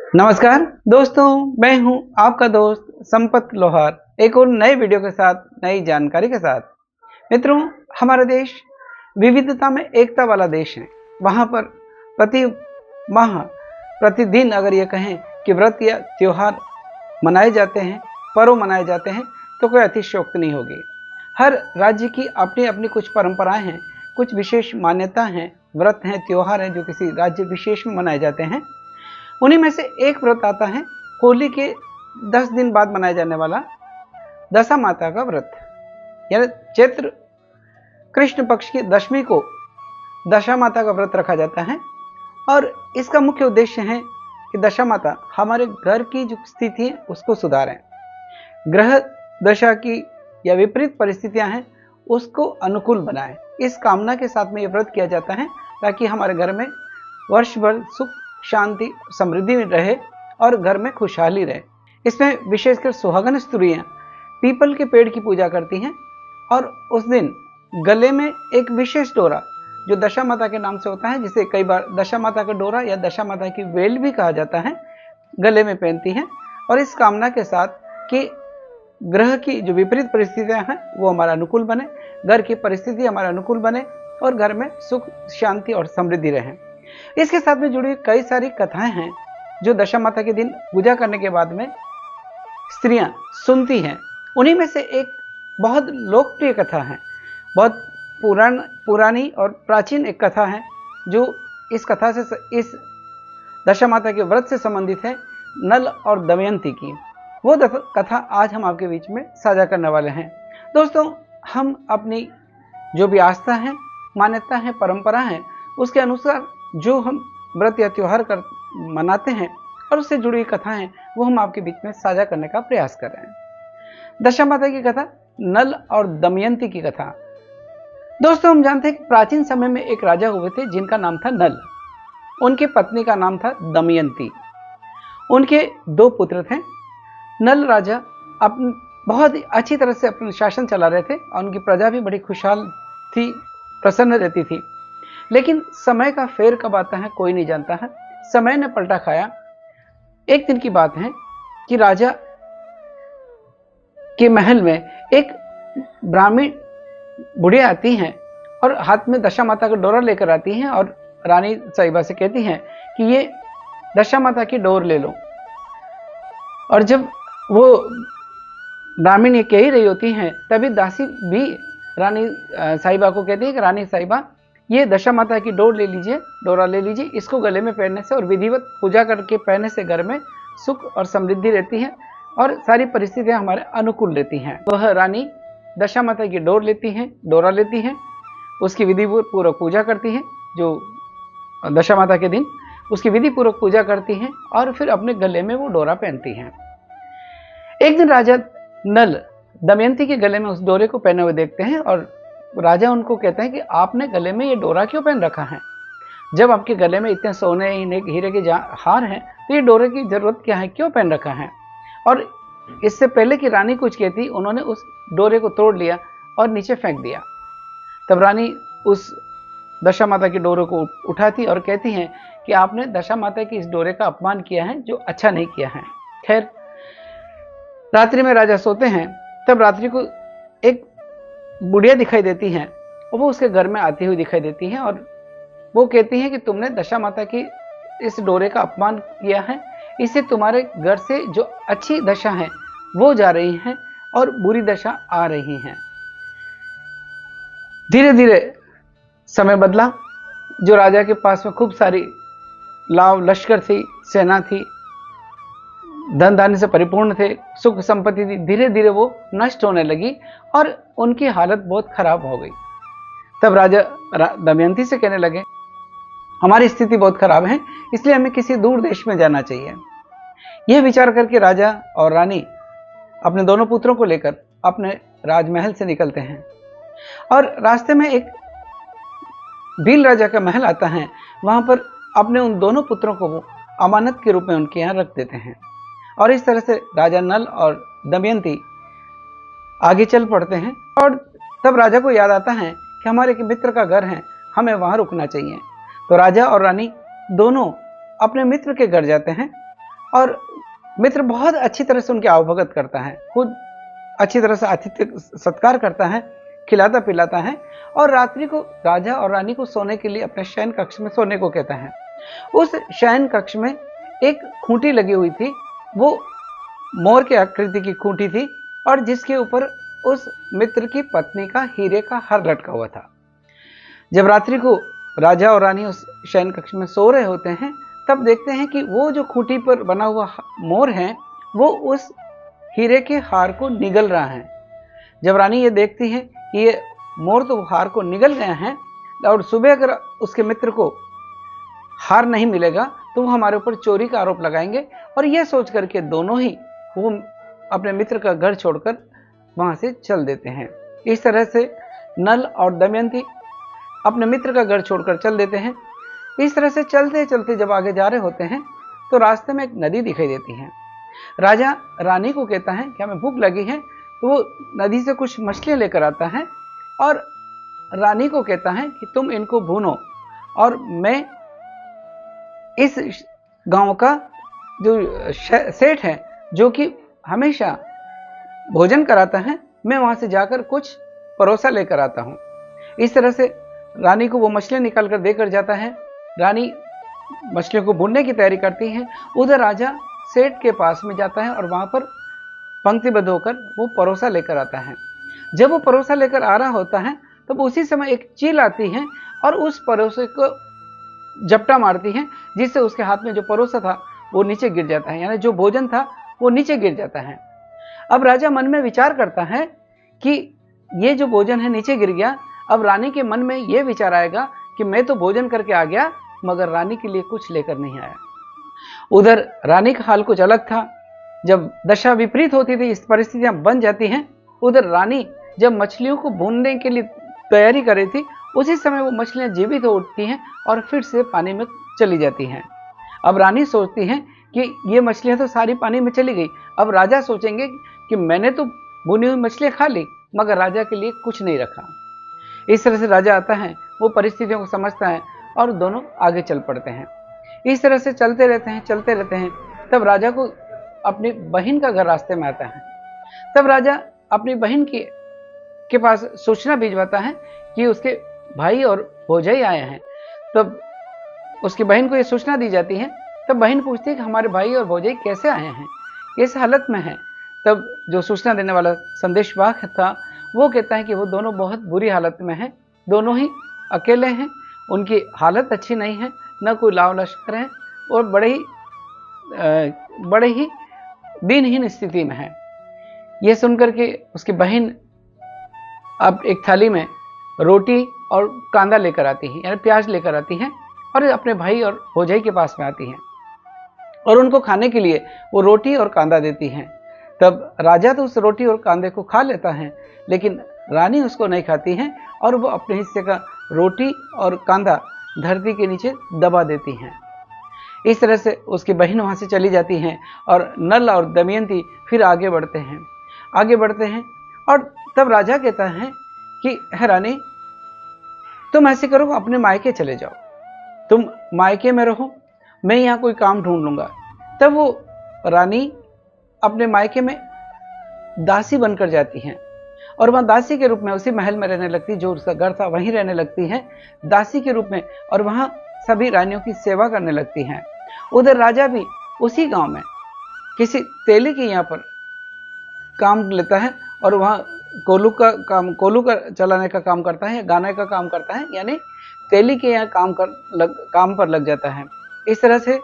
नमस्कार दोस्तों, मैं हूं आपका दोस्त संपत लोहार, एक और नए वीडियो के साथ नई जानकारी के साथ। मित्रों, हमारा देश विविधता में एकता वाला देश है। वहां पर प्रति माह प्रतिदिन अगर ये कहें कि व्रत या त्योहार मनाए जाते हैं, पर्व मनाए जाते हैं, तो कोई अतिशयोक्ति नहीं होगी। हर राज्य की अपनी अपनी कुछ परंपराएं हैं, कुछ विशेष मान्यता हैं, व्रत हैं, त्योहार हैं जो किसी राज्य विशेष में मनाए जाते हैं। उन्हीं में से एक व्रत आता है होली के 10 दिन बाद मनाया जाने वाला दशा माता का व्रत, यानी चैत्र कृष्ण पक्ष की दशमी को दशा माता का व्रत रखा जाता है। और इसका मुख्य उद्देश्य है कि दशा माता हमारे घर की जो स्थिति है उसको सुधारें, ग्रह दशा की या विपरीत परिस्थितियां हैं उसको अनुकूल बनाएं। इस कामना के साथ में ये व्रत किया जाता है ताकि हमारे घर में वर्ष भर सुख शांति समृद्धि में रहे और घर में खुशहाली रहे। इसमें विशेषकर सुहागन स्त्रियां पीपल के पेड़ की पूजा करती हैं और उस दिन गले में एक विशेष डोरा जो दशा माता के नाम से होता है, जिसे कई बार दशा माता का डोरा या दशा माता की वेल भी कहा जाता है, गले में पहनती हैं। और इस कामना के साथ कि ग्रह की जो विपरीत परिस्थितियां हैं वो हमारा अनुकूल बने, घर की परिस्थिति हमारा अनुकूल बने और घर में सुख शांति और समृद्धि रहे। इसके साथ में जुड़ी कई सारी कथाएं हैं जो दशा माता के दिन पूजा करने के बाद में स्त्रियां सुनती हैं। उन्हीं में से एक बहुत लोकप्रिय कथा है, बहुत पुरानी और प्राचीन एक कथा है जो इस कथा से इस दशा माता के व्रत से संबंधित है, नल और दमयंती की। वो कथा आज हम आपके बीच में साझा करने वाले हैं। दोस्तों, हम अपनी जो भी आस्था है, मान्यता है, परंपरा है, उसके अनुसार जो हम व्रत या त्योहार मनाते हैं और उससे जुड़ी कथाएं वो हम आपके बीच में साझा करने का प्रयास कर रहे हैं। दशा माता की कथा, नल और दमयंती की कथा। दोस्तों, हम जानते हैं कि प्राचीन समय में एक राजा हुए थे जिनका नाम था नल। उनकी पत्नी का नाम था दमयंती। उनके 2 पुत्र थे। नल राजा बहुत ही अच्छी तरह से अपना शासन चला रहे थे और उनकी प्रजा भी बड़ी खुशहाल थी, प्रसन्न रहती थी। लेकिन समय का फेर कब आता है कोई नहीं जानता है। समय ने पलटा खाया। एक दिन की बात है कि राजा के महल में एक ब्राह्मण बुढ़िया आती हैं और हाथ में दशा माता का डोरा लेकर आती हैं और रानी साहिबा से कहती हैं कि ये दशा माता की डोर ले लो। और जब वो ब्राह्मण ये कह ही रही होती हैं तभी दासी भी रानी साहिबा को कहती है कि रानी साहिबा, ये दशा माता की डोर ले लीजिए, डोरा ले लीजिए। इसको गले में पहनने से और विधिवत पूजा करके पहनने से घर में सुख और समृद्धि रहती है और सारी परिस्थितियां हमारे अनुकूल रहती हैं। वह रानी दशा माता की डोर लेती हैं, डोरा लेती हैं, उसकी विधि पूर्वक पूजा करती हैं। जो दशा माता के दिन उसकी विधि पूर्वक पूजा करती हैं और फिर अपने गले में वो डोरा पहनती हैं। एक दिन राजा नल दमयंती के गले में उस डोरे को पहने हुए देखते हैं और राजा उनको कहते हैं कि आपने गले में ये डोरा क्यों पहन रखा है? जब आपके गले में इतने सोने हीरे के हार हैं तो ये डोरे की जरूरत क्या है, क्यों पहन रखा है? और इससे पहले कि रानी कुछ कहती, उन्होंने उस डोरे को तोड़ लिया और नीचे फेंक दिया। तब रानी उस दशा माता की डोरे को उठाती और कहती हैं कि आपने दशा माता की इस डोरे का अपमान किया है जो अच्छा नहीं किया है। खैर, रात्रि में राजा सोते हैं, तब रात्रि को एक बुढ़िया दिखाई देती हैं और वो उसके घर में आती हुई दिखाई देती हैं और वो कहती हैं कि तुमने दशा माता की इस डोरे का अपमान किया है, इससे तुम्हारे घर से जो अच्छी दशा है वो जा रही हैं और बुरी दशा आ रही हैं। धीरे धीरे समय बदला। जो राजा के पास में खूब सारी लाव लश्कर थी, सेना थी, धन धान्य से परिपूर्ण थे, सुख संपत्ति थी, धीरे धीरे वो नष्ट होने लगी और उनकी हालत बहुत खराब हो गई। तब राजा दमयंती से कहने लगे, हमारी स्थिति बहुत खराब है, इसलिए हमें किसी दूर देश में जाना चाहिए। यह विचार करके राजा और रानी अपने दोनों पुत्रों को लेकर अपने राजमहल से निकलते हैं और रास्ते में एक भील राजा का महल आता है। वहां पर अपने उन दोनों पुत्रों को वो अमानत के रूप में उनके यहाँ रख देते हैं और इस तरह से राजा नल और दमयंती आगे चल पड़ते हैं। और तब राजा को याद आता है कि हमारे एक मित्र का घर है, हमें वहां रुकना चाहिए। तो राजा और रानी दोनों अपने मित्र के घर जाते हैं और मित्र बहुत अच्छी तरह से उनकी आवभगत करता है, खुद अच्छी तरह से आतिथ्य सत्कार करता है, खिलाता पिलाता है और रात्रि को राजा और रानी को सोने के लिए अपने शयन कक्ष में सोने को कहता है। उस शयन कक्ष में एक खूंटी लगी हुई थी, वो मोर के आकृति की खूंटी थी और जिसके ऊपर उस मित्र की पत्नी का हीरे का हार लटका हुआ था। जब रात्रि को राजा और रानी उस शयन कक्ष में सो रहे होते हैं, तब देखते हैं कि वो जो खूंटी पर बना हुआ मोर है वो उस हीरे के हार को निगल रहा है। जब रानी ये देखती है कि ये मोर तो हार को निगल गया है और सुबह अगर उसके मित्र को हार नहीं मिलेगा तो वो हमारे ऊपर चोरी का आरोप लगाएंगे, और यह सोच करके दोनों ही वो अपने मित्र का घर छोड़कर वहां से चल देते हैं। इस तरह से नल और दमयंती अपने मित्र का घर छोड़कर चल देते हैं। इस तरह से चलते चलते जब आगे जा रहे होते हैं तो रास्ते में एक नदी दिखाई देती है। राजा रानी को कहता है कि हमें भूख लगी है, तो वो नदी से कुछ मछलियां लेकर आता है और रानी को कहता है कि तुम इनको भूनो और मैं इस गांव का जो सेठ है जो कि हमेशा भोजन कराता है, मैं वहां से जाकर कुछ परोसा लेकर आता हूं। इस तरह से रानी को वो मछलियां निकाल कर देकर जाता है। रानी मछलियों को भूनने की तैयारी करती है। उधर राजा सेठ के पास में जाता है और वहां पर पंक्तिबद्ध होकर वो परोसा लेकर आता है। जब वो परोसा लेकर आ रहा होता है तब उसी समय एक चील आती है और उस परोसे को झपटा मारती है, जिससे उसके हाथ में जो परोसा था वो नीचे गिर जाता है, यानी जो भोजन था वो नीचे गिर जाता है। अब राजा मन में विचार करता है कि ये जो भोजन है नीचे गिर गया। अब रानी के मन में ये विचार आएगा कि मैं तो भोजन करके आ गया मगर रानी के लिए कुछ लेकर नहीं आया। उधर रानी का हाल कुछ अलग था। जब दशा विपरीत होती थी, इस परिस्थितियां बन जाती हैं, उधर रानी जब मछलियों को भूनने के लिए तैयारी कर रही थी, उसी समय वो मछलियां जीवित हो उठती हैं और फिर से पानी में चली जाती हैं। अब रानी सोचती है कि ये मछलियां तो सारी पानी में चली गई। अब राजा सोचेंगे कि मैंने तो भुनी हुई मछलियां खा ली मगर राजा के लिए कुछ नहीं रखा। इस तरह से राजा आता है, वो परिस्थितियों को समझता है और दोनों आगे चल पड़ते हैं। इस तरह से चलते रहते हैं। तब राजा को अपनी बहन का घर रास्ते में आता है। तब राजा अपनी बहन के पास सूचना भिजवाता है कि उसके भाई और भौजाई आए हैं। तब उसकी बहन को यह सूचना दी जाती है। तब बहन पूछती है कि हमारे भाई और भौजाई कैसे आए हैं, किस हालत में हैं। तब जो सूचना देने वाला संदेशवाहक था वो कहता है कि वो दोनों बहुत बुरी हालत में हैं, दोनों ही अकेले हैं, उनकी हालत अच्छी नहीं है, न कोई लाव लश्कर है और बड़े ही दीनहीन स्थिति में है। यह सुनकर के उसकी बहन अब एक थाली में रोटी और कांदा लेकर आती है, यानी प्याज लेकर आती है और अपने भाई और भौजाई के पास में आती है और उनको खाने के लिए वो रोटी और कांदा देती हैं। तब राजा तो उस रोटी और कांदे को खा लेता है, लेकिन रानी उसको नहीं खाती है और वो अपने हिस्से का रोटी और कांदा धरती के नीचे दबा देती हैं। इस तरह से उसकी बहन वहां से चली जाती हैं और नल और दमयंती फिर आगे बढ़ते हैं और तब राजा कहता है कि हे रानी, तुम ऐसे करो, अपने मायके चले जाओ, तुम मायके में रहो, मैं यहाँ कोई काम ढूंढ लूंगा। तब वो रानी अपने मायके में दासी बनकर जाती हैं और वहां दासी के रूप में उसी महल में रहने लगती, जो उसका घर था वहीं रहने लगती हैं दासी के रूप में, और वहां सभी रानियों की सेवा करने लगती हैं। उधर राजा भी उसी गांव में किसी तेली के यहाँ पर काम लेता है और वहां कोलू का चलाने का काम करता है, गाने का काम करता है, यानी तेली के यहाँ काम पर लग जाता है। इस तरह से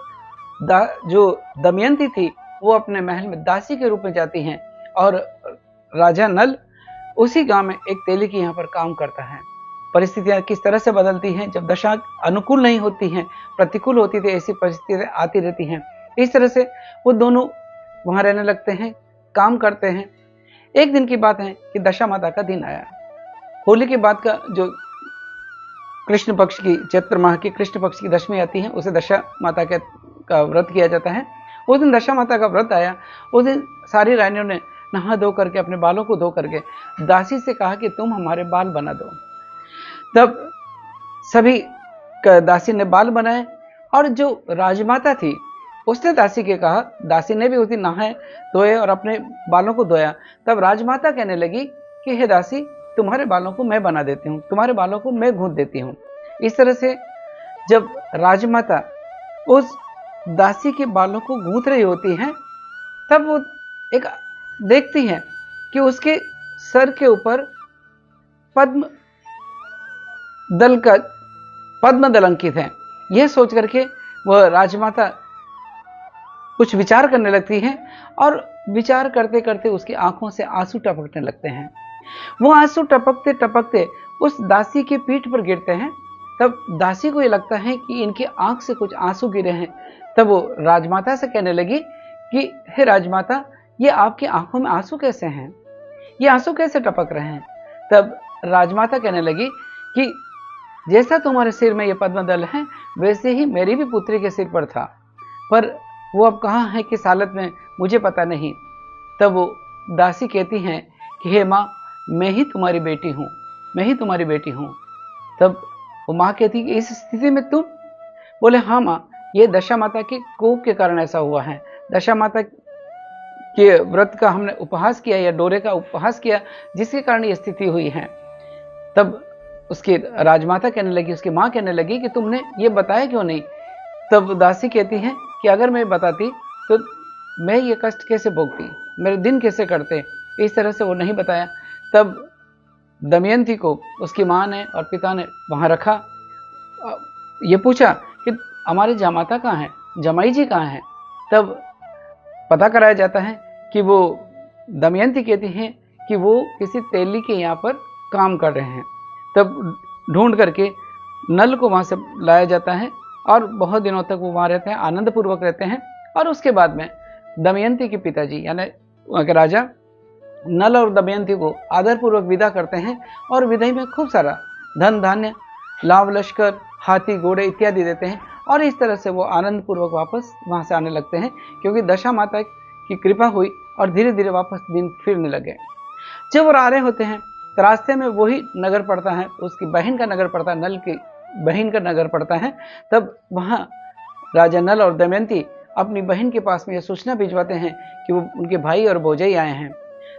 जो दमयंती थी वो अपने महल में दासी के रूप में जाती हैं और राजा नल उसी गांव में एक तेली के यहाँ पर काम करता है। परिस्थितियां किस तरह से बदलती हैं, जब दशा अनुकूल नहीं होती हैं, प्रतिकूल होती थी, ऐसी परिस्थितियां आती रहती हैं। इस तरह से वो दोनों वहां रहने लगते हैं, काम करते हैं। एक दिन की बात है कि दशा माता का दिन आया। होली के बाद का जो कृष्ण पक्ष की, चैत्र माह की कृष्ण पक्ष की दशमी आती है, उसे दशा माता का व्रत किया जाता है। उस दिन दशा माता का व्रत आया। उस दिन सारी रानियों ने नहा धो करके, अपने बालों को धो करके दासी से कहा कि तुम हमारे बाल बना दो। तब सभी दासी ने बाल बनाए और जो राजमाता थी उसने दासी के कहा, दासी ने भी उस दिन नहाए धोए और अपने बालों को धोया। तब राजमाता कहने लगी कि हे दासी, तुम्हारे बालों को मैं बना देती हूँ, तुम्हारे बालों को मैं गूंथ देती हूँ। इस तरह से जब राजमाता उस दासी के बालों को गूंथ रही होती हैं, तब वो एक देखती हैं कि उसके सर के ऊपर पद्म दल अंकित है। यह सोच करके वह राजमाता कुछ विचार करने लगती है और विचार करते करते उसकी आंखों से आंसू टपकने लगते हैं। वो आंसू टपकते टपकते उस दासी की पीठ पर गिरते हैं। तब दासी को ये लगता है कि इनकी आंख से कुछ आंसू गिरे हैं। तब वो राजमाता से कहने लगी कि हे राजमाता, ये आपकी आंखों में आंसू कैसे हैं, ये आंसू कैसे टपक रहे हैं। तब राजमाता कहने लगी कि जैसा तुम्हारे सिर में ये पद्मदल है, वैसे ही मेरी भी पुत्री के सिर पर था, पर वो अब कहाँ है, किस हालत में, मुझे पता नहीं। तब वो दासी कहती हैं कि हे माँ, मैं ही तुम्हारी बेटी हूँ, मैं ही तुम्हारी बेटी हूँ। तब वो माँ कहती कि इस स्थिति में तुम? बोले हाँ माँ, ये दशा माता के कोप के कारण ऐसा हुआ है। दशा माता के व्रत का हमने उपहास किया या डोरे का उपहास किया, जिसके कारण ये स्थिति हुई है। तब उसकी राजमाता कहने लगी, उसकी माँ कहने लगी कि तुमने ये बताया क्यों नहीं। तब दासी कहती है कि अगर मैं बताती तो मैं ये कष्ट कैसे भोगती, मेरे दिन कैसे कटते। इस तरह से वो नहीं बताया। तब दमयंती को उसकी माँ ने और पिता ने वहाँ रखा। ये पूछा कि हमारे जामाता कहाँ हैं, जमाई जी कहाँ हैं। तब पता कराया जाता है कि वो दमयंती कहती हैं कि वो किसी तेली के यहाँ पर काम कर रहे हैं। तब ढूंढ करके नल को वहाँ से लाया जाता है और बहुत दिनों तक वो वहाँ रहते हैं, आनंद पूर्वक रहते हैं। और उसके बाद में दमयंती के पिताजी यानी वहाँ के राजा नल और दमयंती को आदरपूर्वक विदा करते हैं और विदाई में खूब सारा धन धान्य, लाव लश्कर, हाथी घोड़े इत्यादि देते हैं। और इस तरह से वो आनंद पूर्वक वापस वहाँ से आने लगते हैं, क्योंकि दशा माता की कृपा हुई और धीरे धीरे वापस दिन फिरने लगे। जब वो आ रहे होते हैं तो रास्ते में वही नगर पड़ता है, उसकी बहन का नगर पड़ता है, नल की बहन का नगर पड़ता है। तब वहाँ राजा नल और दमयंती अपनी बहन के पास में यह सूचना भिजवाते हैं कि वो उनके भाई और भौजाई आए हैं।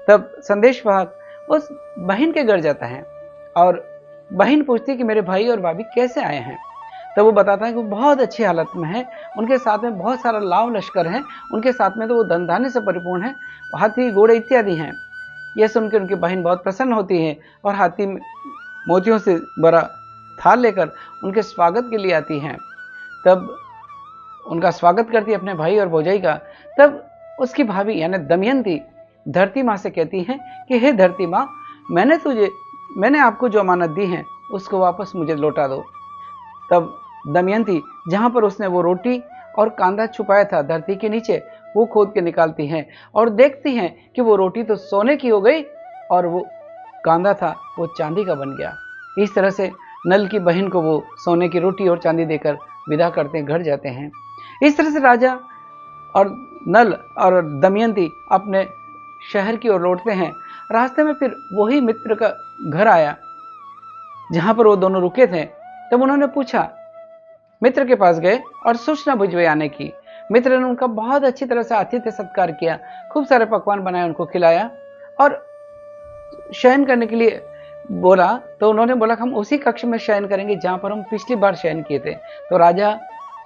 तब संदेशवाहक उस बहन के घर जाता है और बहन पूछती है कि मेरे भाई और भाभी कैसे आए हैं। तब वो बताता है कि वो बहुत अच्छी हालत में है, उनके साथ में बहुत सारा लाव लश्कर है, उनके साथ में तो वो धन धान्य से परिपूर्ण है, हाथी घोड़े इत्यादि हैं। यह सुनकर उनकी बहन बहुत प्रसन्न होती है और हाथी में मोतियों से भरा थाल लेकर उनके स्वागत के लिए आती हैं। तब उनका स्वागत करती है अपने भाई और भौजाई का। तब उसकी भाभी यानी दमयंती धरती माँ से कहती हैं कि हे धरती माँ, मैंने आपको जो अमानत दी है उसको वापस मुझे लौटा दो। तब दमयंती जहाँ पर उसने वो रोटी और कांदा छुपाया था धरती के नीचे, वो खोद के निकालती हैं और देखती हैं कि वो रोटी तो सोने की हो गई और वो कांदा था वो चांदी का बन गया। इस तरह से नल की बहन को वो सोने की रोटी और चांदी देकर विदा करते घर जाते हैं। इस तरह से राजा और नल और दमयंती अपने शहर की ओर लौटते हैं। रास्ते में फिर वही मित्र का घर आया जहां पर वो दोनों रुके थे। तब उन्होंने पूछा, मित्र के पास गए और सूचना भिजवाई आने की। मित्र ने उनका बहुत अच्छी तरह से आतिथ्य सत्कार किया, खूब सारे पकवान बनाए, उनको खिलाया और शयन करने के लिए बोला। तो उन्होंने बोला हम उसी कक्ष में शयन करेंगे जहां पर हम पिछली बार शयन किए थे। तो राजा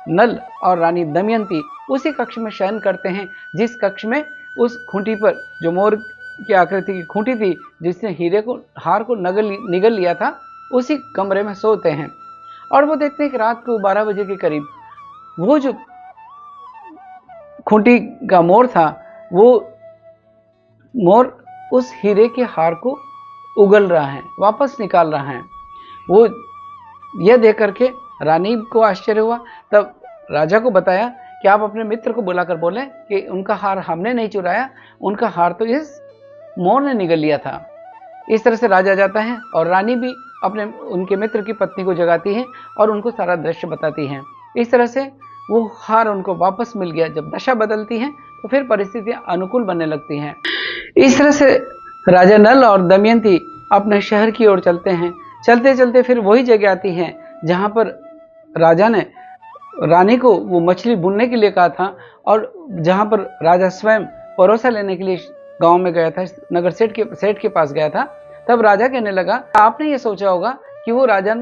नल और रानी दमयंती उसी कक्ष में शयन करते हैं जिस कक्ष में उस खूंटी पर, जो मोर की आकृति की खूंटी थी जिसने हार को निगल लिया था, उसी कमरे में सोते हैं। और वो देखते हैं कि रात को 12 बजे के करीब वो जो खूंटी का मोर था, वो मोर उस हीरे के हार को उगल रहा है, वापस निकाल रहा है। वो यह देख करके रानी को आश्चर्य हुआ। तब राजा को बताया कि आप अपने मित्र को बुलाकर बोले कि उनका हार हमने नहीं चुराया, उनका हार तो इस मोर ने निगल लिया था। इस तरह से राजा जाता है और रानी भी उनके मित्र की पत्नी को जगाती है और उनको सारा दृश्य बताती है। इस तरह से वो हार उनको वापस मिल गया। जब दशा बदलती है तो फिर परिस्थितियां अनुकूल बनने लगती हैं। इस तरह से राजा नल और दमयंती अपने शहर की ओर चलते हैं। चलते चलते फिर वही जगह आती है जहां पर राजा ने रानी को वो मछली भूनने के लिए कहा था, और जहाँ पर राजा स्वयं परोसा लेने के लिए गांव में गया था, नगर सेठ के पास गया था, तब राजा कहने लगा, आपने ये सोचा होगा कि वो राजा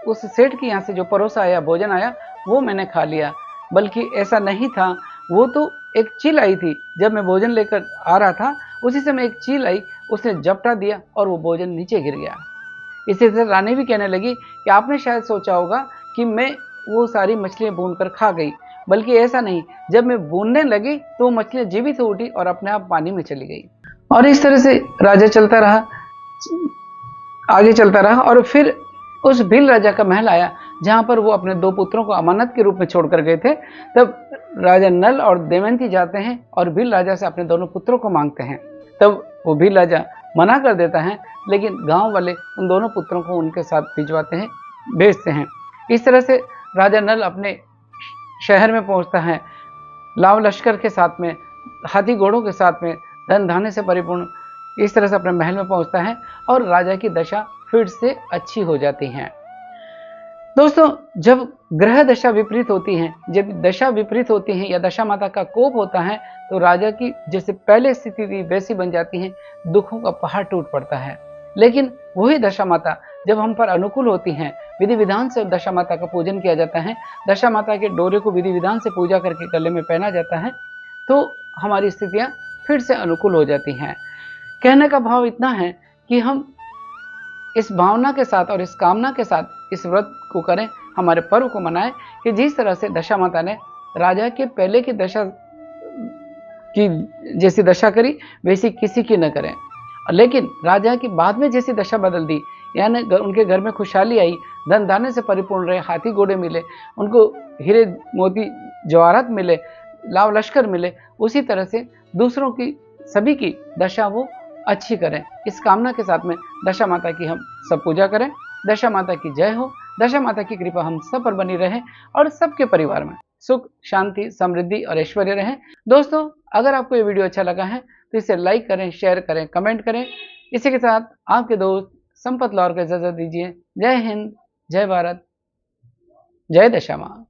उस सेठ के यहाँ से जो परोसा आया, भोजन आया, वो मैंने खा लिया, बल्कि ऐसा नहीं था। वो तो एक चील आई थी, जब मैं भोजन लेकर आ रहा था उसी समय एक चील आई, उसने झपटा दिया और वो भोजन नीचे गिर गया। इसी तरह रानी भी कहने लगी कि आपने शायद सोचा होगा कि मैं वो सारी मछलियां भून कर खा गई, बल्कि ऐसा नहीं, जब मैं भूनने लगी तो वो मछलियां जीवित हो उठी और अपने आप पानी में चली गई। और इस तरह से राजा चलता रहा, आगे चलता रहा, और फिर उस भील राजा का महल आया, जहां पर वो अपने 2 पुत्रों को अमानत के रूप में छोड़कर गए थे। तब राजा नल और दमयंती जाते हैं और भील राजा से अपने दोनों पुत्रों को मांगते हैं। तब वो भील राजा मना कर देता है, लेकिन गांव वाले उन दोनों पुत्रों को उनके साथ भिजवाते हैं, भेजते हैं। इस तरह से राजा नल अपने शहर में पहुंचता है, लाव लश्कर के साथ में, हाथी घोड़ों के साथ में, धन धान्य से परिपूर्ण, इस तरह से अपने महल में पहुंचता है और राजा की दशा फिर से अच्छी हो जाती है। दोस्तों, जब ग्रह दशा विपरीत होती है, जब दशा विपरीत होती है या दशा माता का कोप होता है, तो राजा की जैसे पहले स्थिति थी वैसी बन जाती है, दुखों का पहाड़ टूट पड़ता है। लेकिन वही दशा माता जब हम पर अनुकूल होती हैं, विधि विधान से दशा माता का पूजन किया जाता है, दशा माता के डोरे को विधि विधान से पूजा करके गले में पहना जाता है, तो हमारी स्थितियां फिर से अनुकूल हो जाती हैं। कहने का भाव इतना है कि हम इस भावना के साथ और इस कामना के साथ इस व्रत को करें, हमारे पर्व को मनाएं कि जिस तरह से दशा माता ने राजा के पहले की दशा की जैसी दशा करी वैसी किसी की न करें, लेकिन राजा की बाद में जैसी दशा बदल दी, यानी उनके घर में खुशहाली आई, धन धान्य से परिपूर्ण रहे, हाथी घोड़े मिले, उनको हीरे मोती जवाहरात मिले, लाव लश्कर मिले, उसी तरह से दूसरों की सभी की दशा वो अच्छी करें। इस कामना के साथ में दशा माता की हम सब पूजा करें। दशा माता की जय हो। दशा माता की कृपा हम सब पर बनी रहे और सबके परिवार में सुख, शांति, समृद्धि और ऐश्वर्य रहे। दोस्तों, अगर आपको ये वीडियो अच्छा लगा है तो इसे लाइक करें, शेयर करें, कमेंट करें। इसी के साथ आपके दोस्त संपत लौहर को इजाजत दीजिए। जय हिंद, जय भारत, जय दशा माँ।